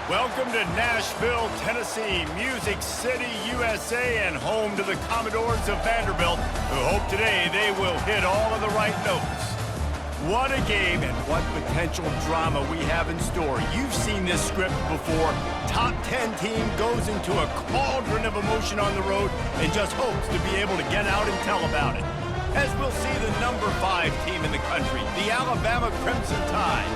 Welcome to Nashville, Tennessee, Music City, USA, and home to the Commodores of Vanderbilt, who hope today they will hit all of the right notes. What a game and what potential drama we have in store. You've seen this script before. Top 10 team goes into a cauldron of emotion on the road and just hopes to be able to get out and tell about it. As we'll see the number 5 team in the country, the Alabama Crimson Tide,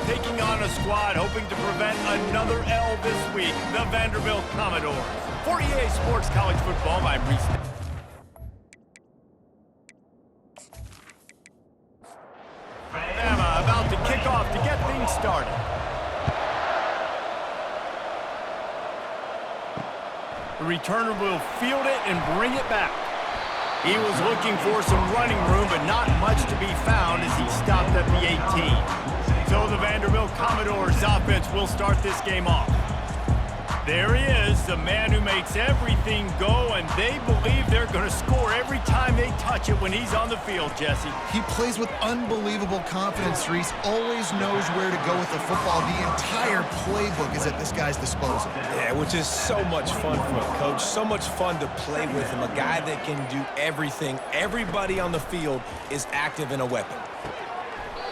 taking on a squad hoping to prevent another L this week, the Vanderbilt Commodores. For EA Sports College Football, I'm Reese. Alabama about to kick off to get things started. The returner will field it and bring it back. He was looking for some running room, but not much to be found as he stopped at the 18. So the Vanderbilt Commodores offense will start this game off. There he is, the man who makes everything go, and they believe they're going to score every time they touch it when he's on the field, Jesse. He plays with unbelievable confidence, Reese. Always knows where to go with the football. The entire playbook is at this guy's disposal. Yeah, which is so much fun for a coach. So much fun to play with him. A guy that can do everything. Everybody on the field is active in a weapon.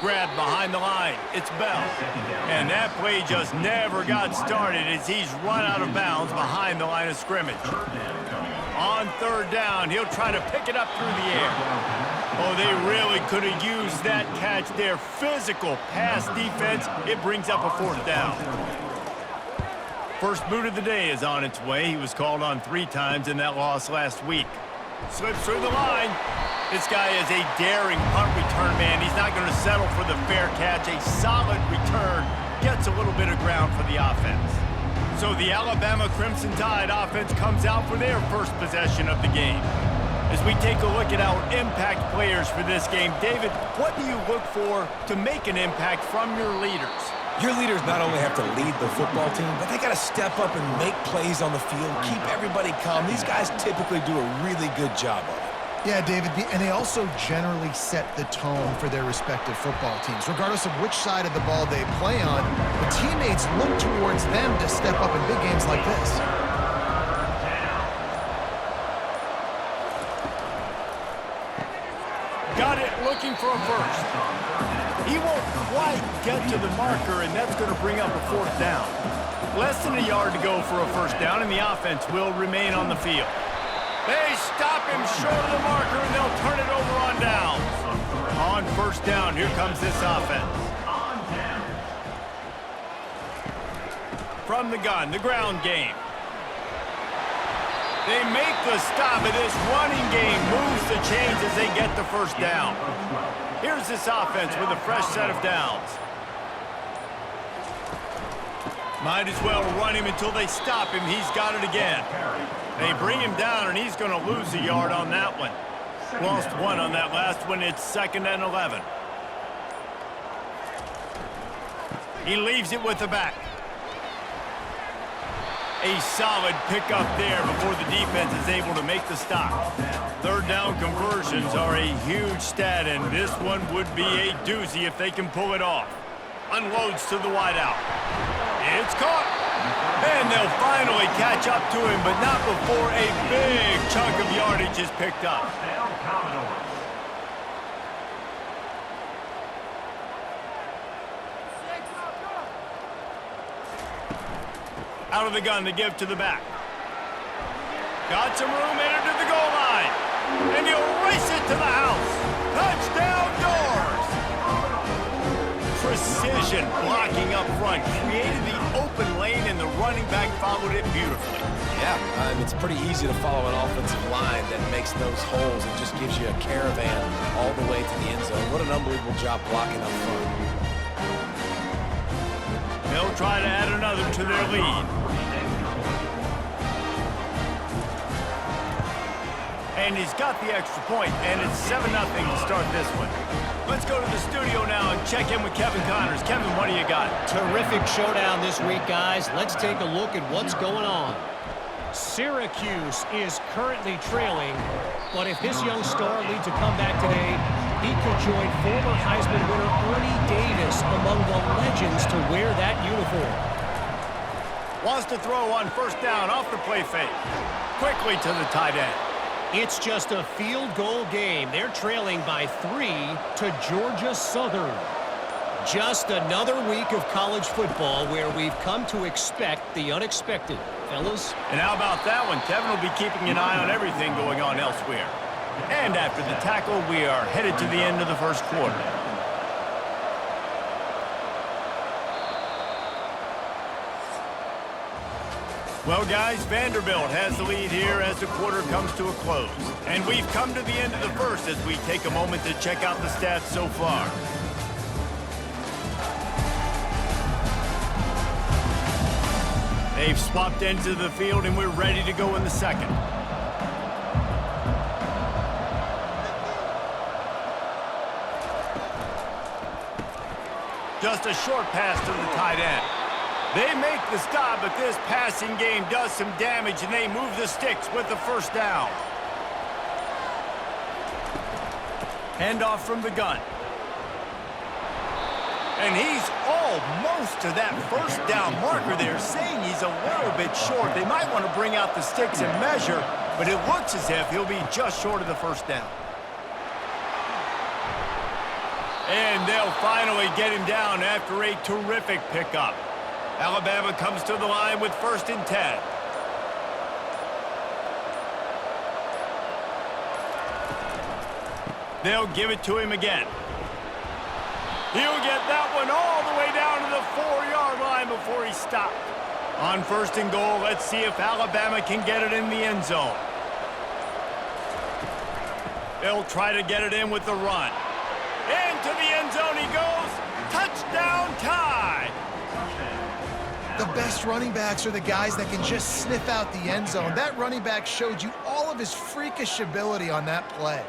Grabbed behind the line. It's Bell. And that play just never got started as he's run out of bounds behind the line of scrimmage. On third down, he'll try to pick it up through the air. Oh, they really could have used that catch there. Physical pass defense. It brings up a fourth down. First boot of the day is on its way. He was called on 3 times in that loss last week. Slips through the line. This guy is a daring punt return man. He's not going to settle for the fair catch. A solid return gets a little bit of ground for the offense. So the Alabama Crimson Tide offense comes out for their first possession of the game. As we take a look at our impact players for this game, David, what do you look for to make an impact from your leaders? Your leaders not only have to lead the football team, but they got to step up and make plays on the field, keep everybody calm. These guys typically do a really good job of it. Yeah, David, and they also generally set the tone for their respective football teams. Regardless of which side of the ball they play on, the teammates look towards them to step up in big games like this. Got it, looking for a first. He won't quite get to the marker, and that's going to bring up a fourth down. Less than a yard to go for a first down, and the offense will remain on the field. They stop him short of the marker, and they'll turn it over on downs. On first down, here comes this offense. From the gun, the ground game. They make the stop, and this running game moves the chains as they get the first down. Here's this offense with a fresh set of downs. Might as well run him until they stop him. He's got it again. They bring him down, and he's going to lose a yard on that one. Lost 1 on that last one. It's 2nd and 11. He leaves it with the back. A solid pickup there before the defense is able to make the stop. Third down conversions are a huge stat, and this one would be a doozy if they can pull it off. Unloads to the wideout. It's caught. And they'll finally catch up to him, but not before a big chunk of yardage is picked up. Out of the gun to give to the back. Got some room, entered to the goal line. And he'll race it to the house. Touchdown Doors! Precision blocking up front. Created the open lane, and the running back followed it beautifully. Yeah, it's pretty easy to follow an offensive line that makes those holes and just gives you a caravan all the way to the end zone. What an unbelievable job blocking up front. They'll try to add another to their lead. And he's got the extra point, and it's 7-0 to start this one. Let's go to the studio now and check in with Kevin Connors. Kevin, what do you got? Terrific showdown this week, guys. Let's take a look at what's going on. Syracuse is currently trailing, but if this young star leads a comeback today, he could join former Heisman winner Ernie Davis among the legends to wear that uniform. Wants to throw on first down off the play fake. Quickly to the tight end. It's just a field goal game. They're trailing by 3 to Georgia Southern. Just another week of college football where we've come to expect the unexpected, fellas. And how about that one? Kevin will be keeping an eye on everything going on elsewhere. And after the tackle, we are headed to the end of the first quarter. Well, guys, Vanderbilt has the lead here as the quarter comes to a close. And we've come to the end of the first as we take a moment to check out the stats so far. They've swapped ends of the field, and we're ready to go in the second. Just a short pass to the tight end. They make the stop, but this passing game does some damage, and they move the sticks with the first down. Handoff from the gun. And he's almost to that first down marker there, saying he's a little bit short. They might want to bring out the sticks and measure, but it looks as if he'll be just short of the first down. And they'll finally get him down after a terrific pickup. Alabama comes to the line with 1st and 10. They'll give it to him again. He'll get that one all the way down to the 4-yard line before he stopped. On 1st and goal, let's see if Alabama can get it in the end zone. They'll try to get it in with the run. Into the end zone he goes. Touchdown tie. The best running backs are the guys that can just sniff out the end zone. That running back showed you all of his freakish ability on that play.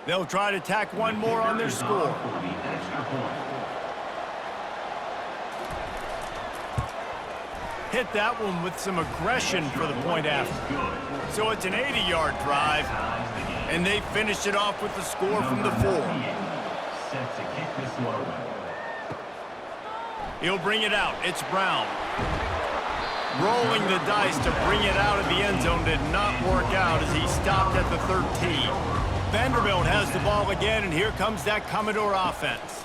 They'll try to tack one more on their score. Hit that one with some aggression for the point after. So it's an 80-yard drive, and they finished it off with the score from the 4. He'll bring it out. It's Brown. Rolling the dice to bring it out of the end zone did not work out as he stopped at the 13. Vanderbilt has the ball again, and here comes that Commodore offense.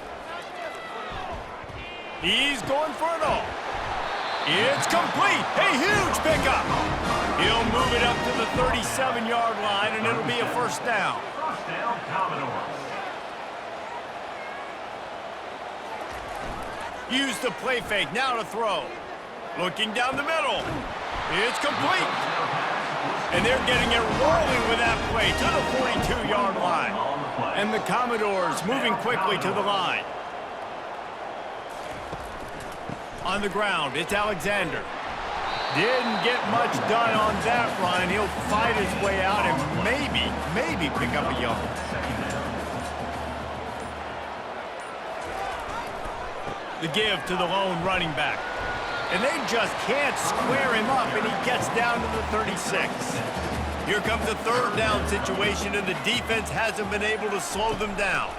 He's going for it all. It's complete. A huge pickup. He'll move it up to the 37-yard line, and it'll be a first down. First down, Commodores. Use the play fake. Now to throw. Looking down the middle. It's complete. And they're getting it rolling with that play to the 42-yard line. And the Commodores moving quickly to the line. On the ground, it's Alexander. Didn't get much done on that run. He'll fight his way out and maybe pick up a yard. The give to the lone running back. And they just can't square him up, and he gets down to the 36. Here comes a 3rd down situation, and the defense hasn't been able to slow them down.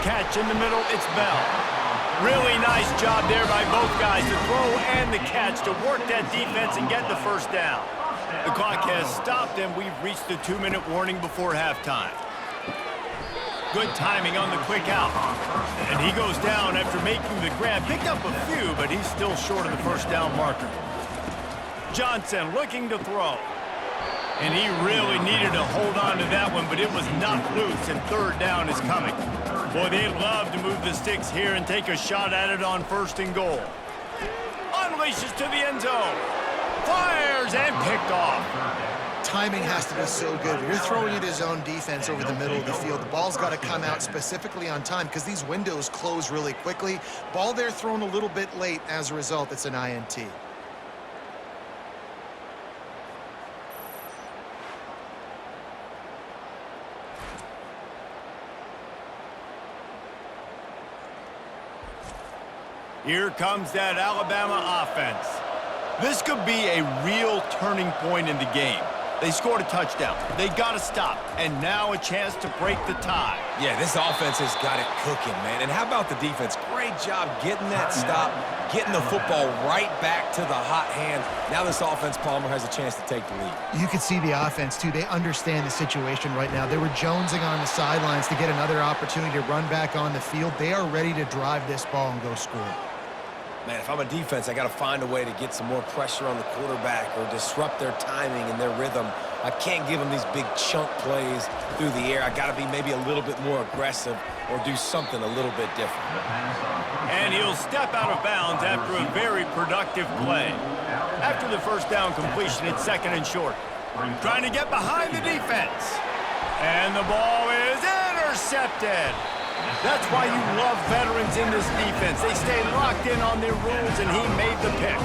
Catch in the middle, it's Bell. Really nice job there by both guys, the throw and the catch, to work that defense and get the first down. The clock has stopped, and we've reached the 2-minute warning before halftime. Good timing on the quick out. And he goes down after making the grab. Picked up a few, but he's still short of the first down marker. Johnson looking to throw. And he really needed to hold on to that one, but it was knocked loose, and 3rd down is coming. Boy, they'd love to move the sticks here and take a shot at it on 1st and goal. Unleashes to the end zone. Fires and picked off. Timing has to be so good. You're throwing at his own defense over the middle of the field. The ball's got to come out specifically on time because these windows close really quickly. Ball there thrown a little bit late. As a result, it's an INT. Here comes that Alabama offense. This could be a real turning point in the game. They scored a touchdown. They got to stop. And now a chance to break the tie. Yeah, this offense has got it cooking, man. And how about the defense? Great job getting that stop, getting the football right back to the hot hand. Now this offense, Palmer, has a chance to take the lead. You can see the offense, too. They understand the situation right now. They were jonesing on the sidelines to get another opportunity to run back on the field. They are ready to drive this ball and go score. Man, if I'm a defense, I got to find a way to get some more pressure on the quarterback or disrupt their timing and their rhythm. I can't give them these big chunk plays through the air. I got to be maybe a little bit more aggressive or do something a little bit different. And he'll step out of bounds after a very productive play. After the first down completion, it's 2nd and short. Trying to get behind the defense. And the ball is intercepted. That's why you love veterans in this defense. They stay locked in on their rules, and he made the pick.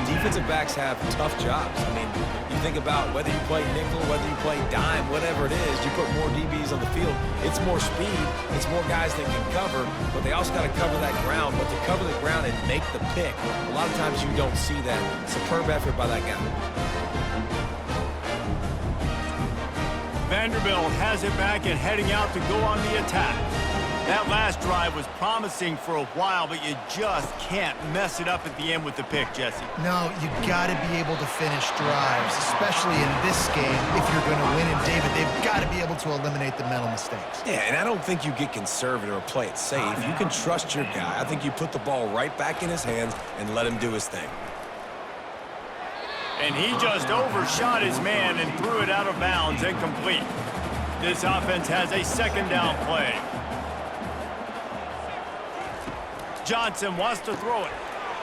Defensive backs have tough jobs. I mean, you think about whether you play nickel, whether you play dime, whatever it is, you put more DBs on the field. It's more speed. It's more guys that can cover, but they also got to cover that ground. But to cover the ground and make the pick, a lot of times you don't see that. Superb effort by that guy. Vanderbilt has it back and heading out to go on the attack. That last drive was promising for a while, but you just can't mess it up at the end with the pick, Jesse. No, you got to be able to finish drives, especially in this game if you're going to win. And, David, they've got to be able to eliminate the mental mistakes. Yeah, and I don't think you get conservative or play it safe. You can trust your guy. I think you put the ball right back in his hands and let him do his thing. And he just overshot his man and threw it out of bounds and complete. This offense has a 2nd down play. Johnson wants to throw it.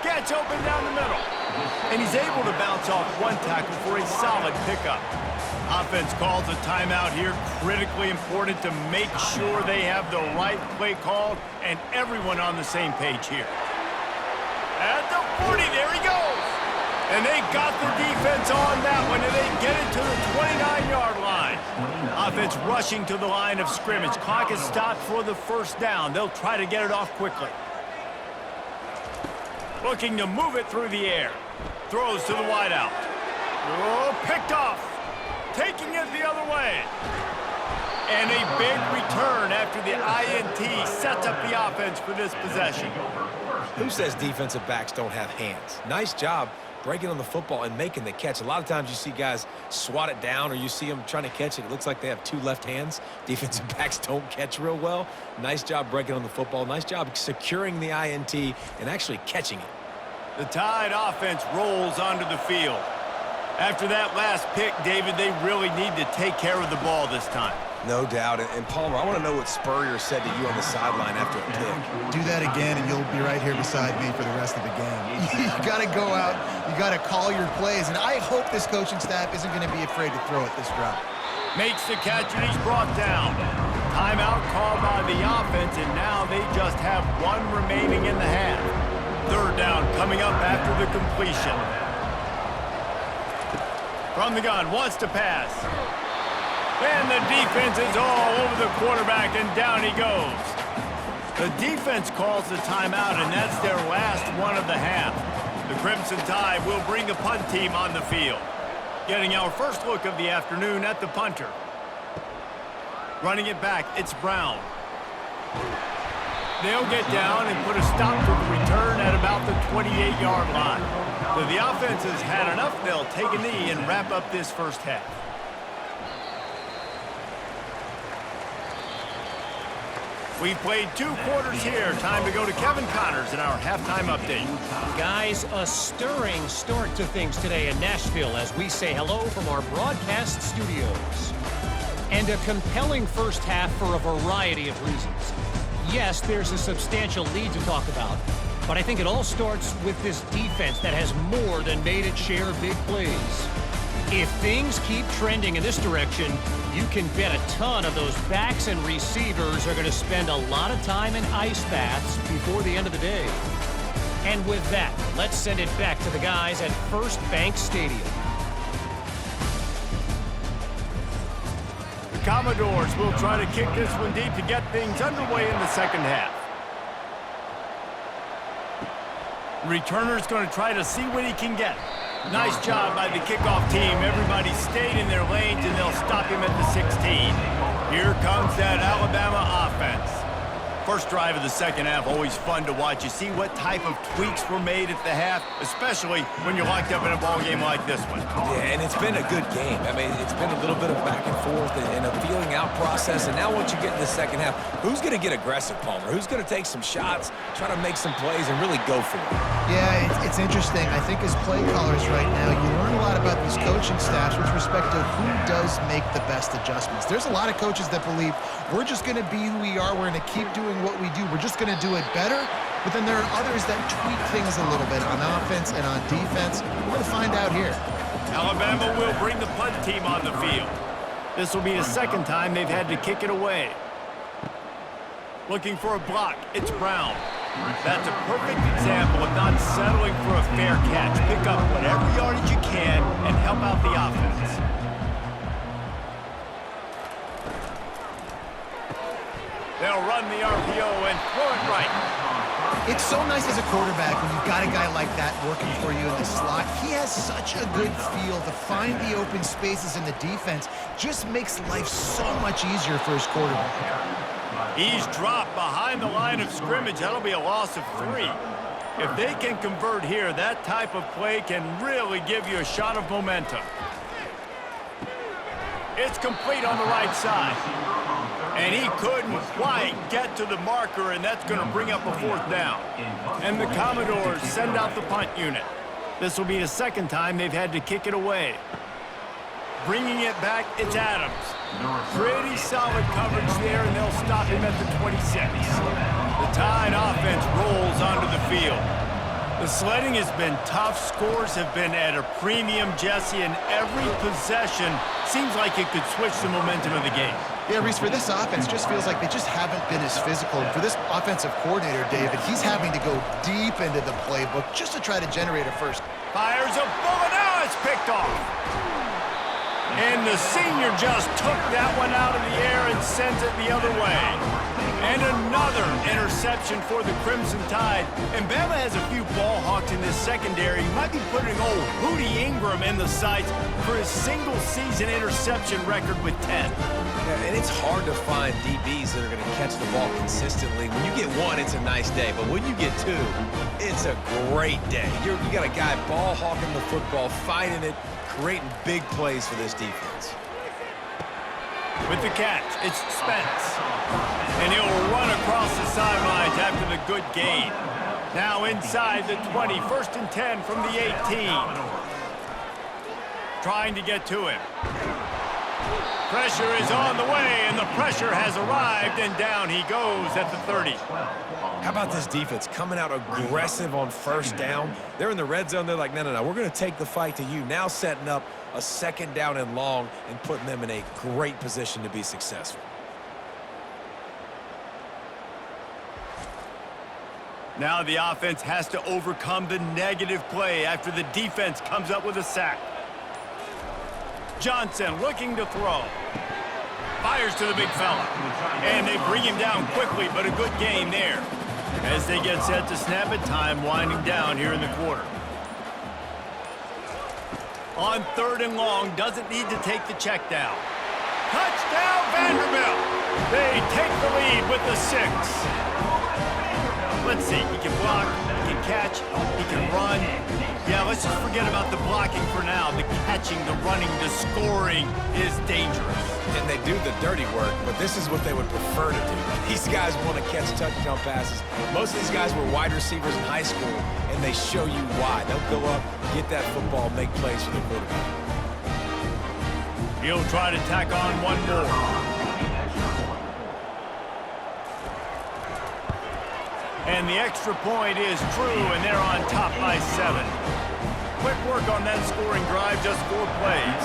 Gets open down the middle. And he's able to bounce off one tackle for a solid pickup. Offense calls a timeout here. Critically important to make sure they have the right play called and everyone on the same page here. At the 40, there he goes. And they got the defense on that one, and they get it to the 29-yard line. Offense rushing to the line of scrimmage. Clock is stopped for the 1st down. They'll try to get it off quickly. Looking to move it through the air. Throws to the wideout. Oh, picked off. Taking it the other way. And a big return after the INT sets up the offense for this possession. Who says defensive backs don't have hands? Nice job breaking on the football and making the catch. A lot of times you see guys swat it down or you see them trying to catch it. It looks like they have 2 left hands. Defensive backs don't catch real well. Nice job breaking on the football. Nice job securing the INT and actually catching it. The Tide offense rolls onto the field. After that last pick, David, they really need to take care of the ball this time. No doubt. And Palmer, I want to know what Spurrier said to you on the sideline after a pick. Do that again, and you'll be right here beside me for the rest of the game. You got to go out. You got to call your plays, and I hope this coaching staff isn't going to be afraid to throw it this drop. Makes the catch, and he's brought down. Timeout called by the offense, and now they just have 1 remaining in the half. 3rd down coming up after the completion. From the gun, wants to pass. And the defense is all over the quarterback, and down he goes. The defense calls the timeout, and that's their last one of the half. The Crimson Tide will bring the punt team on the field. Getting our first look of the afternoon at the punter. Running it back, it's Brown. They'll get down and put a stop to the return at about the 28-yard line. So the offense has had enough. They'll take a knee and wrap up this first half. We've played 2 quarters here. Time to go to Kevin Connors in our halftime update. Guys, a stirring start to things today in Nashville as we say hello from our broadcast studios. And a compelling first half for a variety of reasons. Yes, there's a substantial lead to talk about, but I think it all starts with this defense that has more than made its share of big plays. If things keep trending in this direction, you can bet a ton of those backs and receivers are going to spend a lot of time in ice baths before the end of the day. And with that, let's send it back to the guys at First Bank Stadium. The Commodores will try to kick this one deep to get things underway in the second half. Returner's going to try to see what he can get. Nice job by the kickoff team. Everybody stayed in their lanes, and they'll stop him at the 16. Here comes that Alabama offense. First drive of the second half, always fun to watch. You see what type of tweaks were made at the half, especially when you're locked up in a ball game like this one. Yeah, and it's been a good game. I mean, it's been a little bit of back and forth and a feeling out process. And now once you get in the second half, who's going to get aggressive, Palmer? Who's going to take some shots, try to make some plays, and really go for it? Yeah, it's interesting. I think as play callers right now, you learn a lot about these coaching staffs with respect to who does make the best adjustments. There's a lot of coaches that believe we're just going to be who we are. We're going to keep doing what we do. We're just going to do it better. But then there are others that tweak things a little bit on offense and on defense. We're going to find out here. Alabama will bring the punt team on the field. This will be the second time they've had to kick it away. Looking for a block. It's Brown. That's a perfect example of not settling for a fair catch. Pick up whatever yardage you can and help out the offense. They'll run the RPO and throw it right. It's so nice as a quarterback when you've got a guy like that working for you in the slot. He has such a good feel to find the open spaces in the defense. Just makes life so much easier for his quarterback. He's dropped behind the line of scrimmage. That'll be a loss of 3. If they can convert here, that type of play can really give you a shot of momentum. It's complete on the right side. And he couldn't quite get to the marker, and that's going to bring up a 4th down. And the Commodores send out the punt unit. This will be the second time they've had to kick it away. Bringing it back, it's Adams. Pretty solid coverage there, and they'll stop him at the 26. The Tide offense rolls onto the field. The sledding has been tough. Scores have been at a premium, Jesse, and every possession seems like it could switch the momentum of the game. Yeah, Reese, for this offense, just feels like they just haven't been as physical. And for this offensive coordinator, David, he's having to go deep into the playbook just to try to generate a first. Fires a bullet. Now it's picked off. And the senior just took that one out of the air and sends it the other way. And another interception for the Crimson Tide. And Bama has a few ball hawks in this secondary. He might be putting old Hootie Ingram in the sights for his single-season interception record with 10. Yeah, and it's hard to find DBs that are going to catch the ball consistently. When you get 1, it's a nice day. But when you get 2, it's a great day. You got a guy ball hawking the football, fighting it, creating big plays for this defense. With the catch, it's Spence. And he'll run across the sidelines after the good gain. Now inside the 20, 1st and 10 from the 18. Trying to get to him. Pressure is on the way, and the pressure has arrived, and down he goes at the 30. How about this defense coming out aggressive on 1st down? They're in the red zone. They're like, no, we're going to take the fight to you. Now setting up a 2nd down and long and putting them in a great position to be successful. Now the offense has to overcome the negative play after the defense comes up with a sack. Johnson looking to throw. Fires to the big fella. And they bring him down quickly, but a good game there. As they get set to snap it, time winding down here in the quarter. On 3rd and long, doesn't need to take the check down. Touchdown, Vanderbilt! They take the lead with the 6. Let's see, he can block, he can catch, he can run. Yeah, let's just forget about the blocking for now. The catching, the running, the scoring is dangerous. And they do the dirty work, but this is what they would prefer to do. These guys want to catch touchdown passes. Most of these guys were wide receivers in high school, and they show you why. They'll go up, get that football, make plays for the quarterback. He'll try to tack on one more. And the extra point is true, and they're on top by 7. Quick work on that scoring drive, just 4 plays.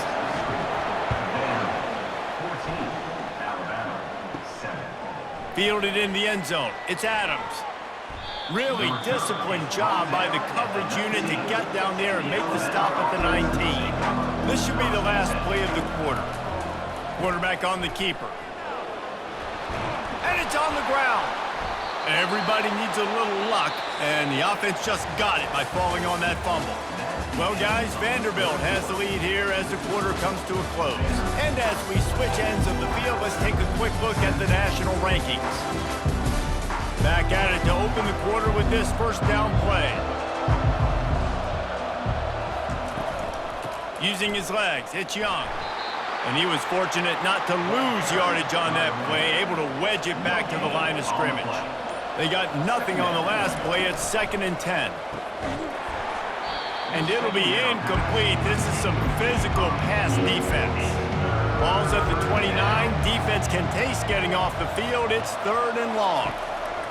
Fielded in the end zone. It's Adams. Really disciplined job by the coverage unit to get down there and make the stop at the 19. This should be the last play of the quarter. Quarterback on the keeper. And it's on the ground. Everybody needs a little luck, and the offense just got it by falling on that fumble. Well, guys, Vanderbilt has the lead here as the quarter comes to a close. And as we switch ends of the field, let's take a quick look at the national rankings. Back at it to open the quarter with this first down play. Using his legs, it's Young. And he was fortunate not to lose yardage on that play, able to wedge it back to the line of scrimmage. They got nothing on the last play. It's 2nd and 10. And it'll be incomplete. This is some physical pass defense. Ball's at the 29. Defense can taste getting off the field. It's 3rd and long.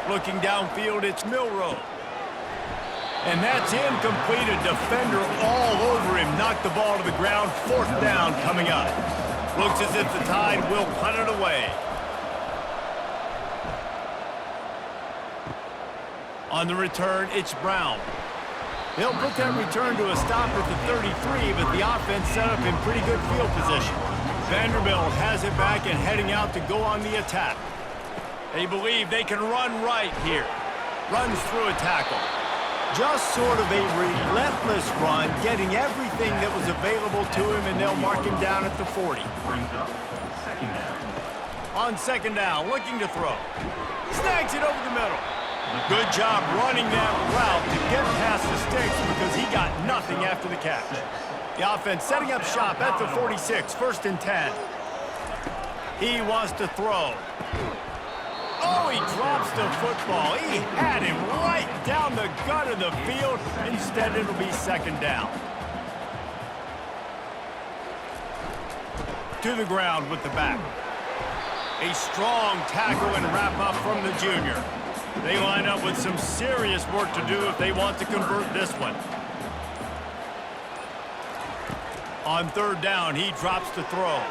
Looking downfield, it's Milroe. And that's incomplete. A defender all over him. Knocked the ball to the ground. 4th down coming up. Looks as if the Tide will punt it away. On the return, it's Brown. They'll put that return to a stop at the 33, but the offense set up in pretty good field position. Vanderbilt has it back and heading out to go on the attack. They believe they can run right here. Runs through a tackle. Just sort of a relentless run, getting everything that was available to him, and they'll mark him down at the 40. On 2nd down, looking to throw. Snags it over the middle. Good job running that route to get past the sticks because he got nothing after the catch. The offense setting up shop at the 46, 1st and 10. He wants to throw. Oh, he drops the football. He had him right down the gut of the field. Instead, it'll be 2nd down. To the ground with the back. A strong tackle and wrap up from the junior. They line up with some serious work to do if they want to convert this one. On 3rd down, he drops to throw.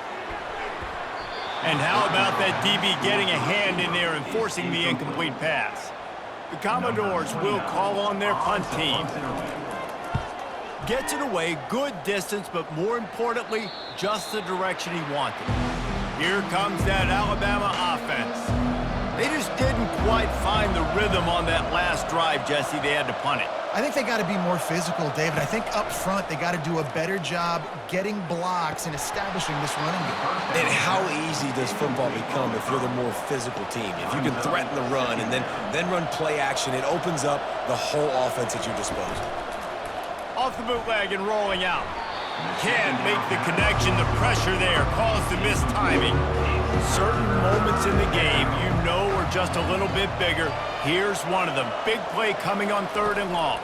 And how about that DB getting a hand in there and forcing the incomplete pass? The Commodores will call on their punt team. Gets it away, good distance, but more importantly, just the direction he wanted. Here comes that Alabama offense. They just didn't quite find the rhythm on that last drive, Jesse. They had to punt it. I think they got to be more physical, David. I think up front they got to do a better job getting blocks and establishing this running game. And how easy does football become if you're the more physical team? If you can threaten the run and then run play action, it opens up the whole offense at your disposal. Off the bootleg and rolling out. Can't make the connection. The pressure there caused the missed timing. Certain moments in the game you know are just a little bit bigger. Here's one of them. Big play coming on 3rd and long.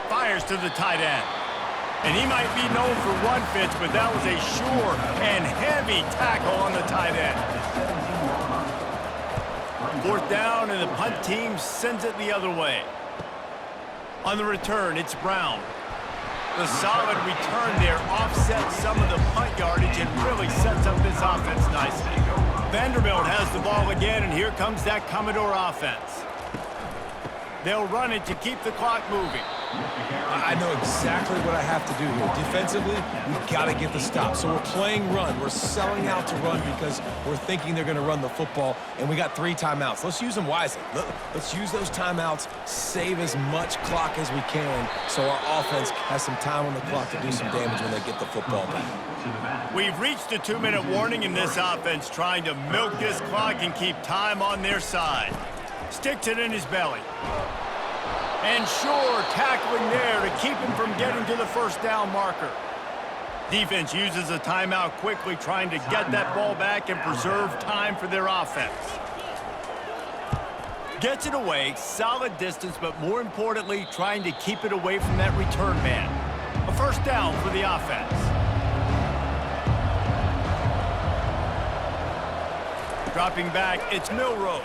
Fires to the tight end. And he might be known for run fits, but that was a sure and heavy tackle on the tight end. 4th down, and the punt team sends it the other way. On the return, it's Brown. The solid return there offsets some of the punt yardage and really sets up this offense nicely. Vanderbilt has the ball again, and here comes that Commodore offense. They'll run it to keep the clock moving. I know exactly what I have to do here. Defensively, we've got to get the stop. So we're playing run. We're selling out to run because we're thinking they're going to run the football, and we got 3 timeouts. Let's use them wisely. Let's use those timeouts, save as much clock as we can so our offense has some time on the clock to do some damage when they get the football back. We've reached a 2-minute warning in this offense, trying to milk this clock and keep time on their side. Sticks it in his belly. And sure, tackling there to keep him from getting to the 1st down marker. Defense uses a timeout quickly, trying to get that ball back and preserve time for their offense. Gets it away, solid distance, but more importantly, trying to keep it away from that return man. A 1st down for the offense. Dropping back, it's Milroe.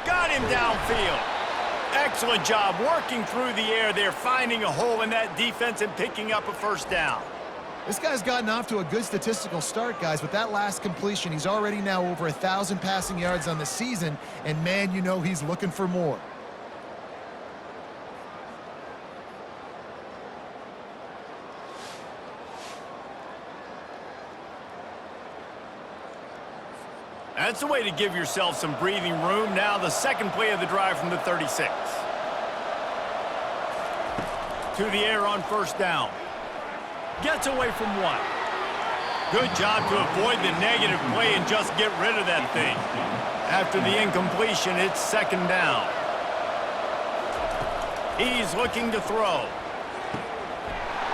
Got him downfield. Excellent job working through the air there, finding a hole in that defense and picking up a 1st down. This guy's gotten off to a good statistical start, guys. With that last completion, he's already now over 1,000 passing yards on the season, and man, you know he's looking for more. That's the way to give yourself some breathing room. Now the second play of the drive from the 36. To the air on first down. Gets away from one. Good job to avoid the negative play and just get rid of that thing. After the incompletion, it's second down. He's looking to throw.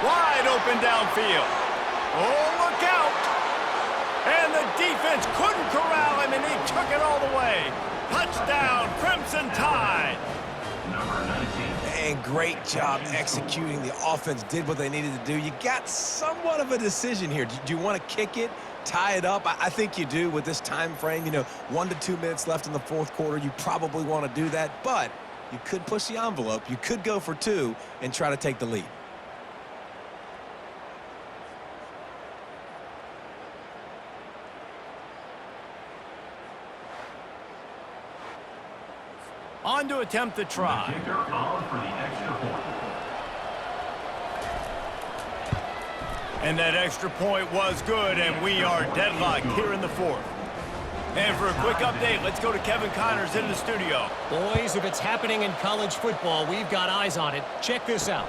Wide open downfield. Oh, look out! And the defense couldn't corral him, and he took it all the way. Touchdown, Crimson Tide. And great job executing. The offense did what they needed to do. You got somewhat of a decision here. Do you want to kick it, tie it up? I think you do with this time frame. 1 to 2 minutes left in the fourth quarter. You probably want to do that, but you could push the envelope. You could go for 2 and try to take the lead. On to attempt the try. Kicker on for the extra point. And that extra point was good, and we are deadlocked here in the fourth. And for a quick update, let's go to Kevin Connors in the studio. Boys, if it's happening in college football, we've got eyes on it. Check this out.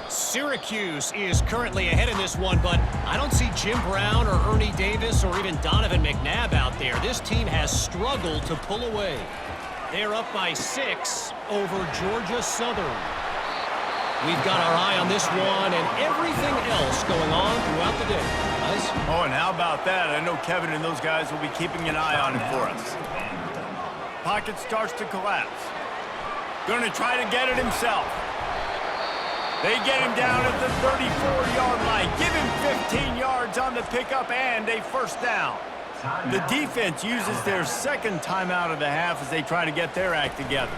Syracuse is currently ahead in this one, but I don't see Jim Brown or Ernie Davis or even Donovan McNabb out there. This team has struggled to pull away. They're up by 6 over Georgia Southern. We've got our eye on this one and everything else going on throughout the day. Guys? Oh, and how about that? I know Kevin and those guys will be keeping an eye on it for us. Pocket starts to collapse. Going to try to get it himself. They get him down at the 34-yard line. Give him 15 yards on the pickup and a first down. The defense uses their second timeout of the half as they try to get their act together.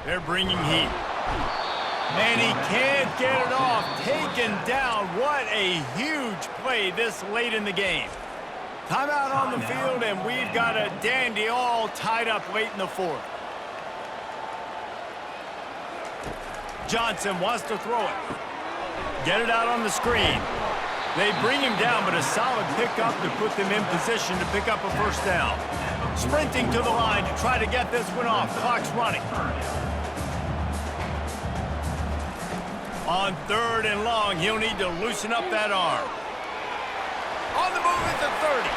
They're bringing heat. And he can't get it off. Taken down. What a huge play this late in the game. Timeout on the field, and we've got a dandy all tied up late in the fourth. Johnson wants to throw it. Get it out on the screen. They bring him down, but a solid pickup to put them in position to pick up a first down. Sprinting to the line to try to get this one off. Clock's running. On third and long, he'll need to loosen up that arm. On the move at the 30.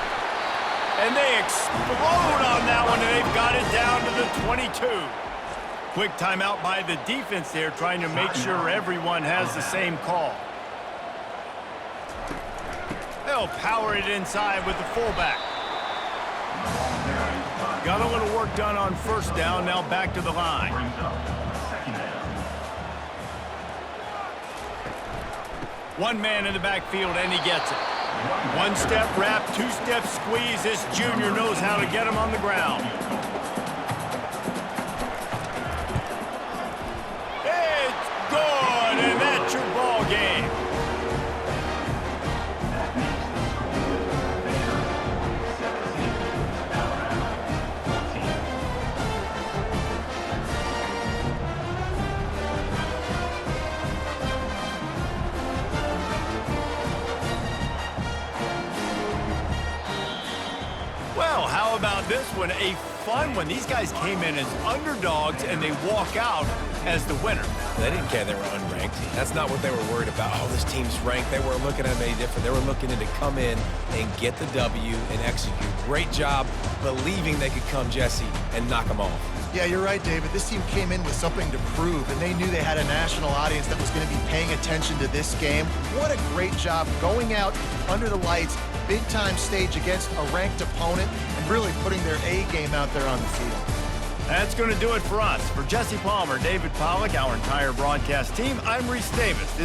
And they explode on that one, and they've got it down to the 22. Quick timeout by the defense there, trying to make sure everyone has the same call. They'll power it inside with the fullback. Got a little work done on first down, now back to the line. One man in the backfield, and he gets it. One-step wrap, two-step squeeze. This junior knows how to get him on the ground. It's good, and that's your ball game. Well, how about this one? A fun one. These guys came in as underdogs, and they walk out as the winner. They didn't care they were unranked. That's not what they were worried about. Oh, this team's ranked. They weren't looking at them any different. They were looking to come in and get the W and execute. Great job believing they could come, Jesse, and knock them off. Yeah, you're right, David. This team came in with something to prove, and they knew they had a national audience that was going to be paying attention to this game. What a great job going out under the lights, big-time stage against a ranked opponent, and really putting their A game out there on the field. That's going to do it for us. For Jesse Palmer, David Pollack, our entire broadcast team, I'm Reese Davis.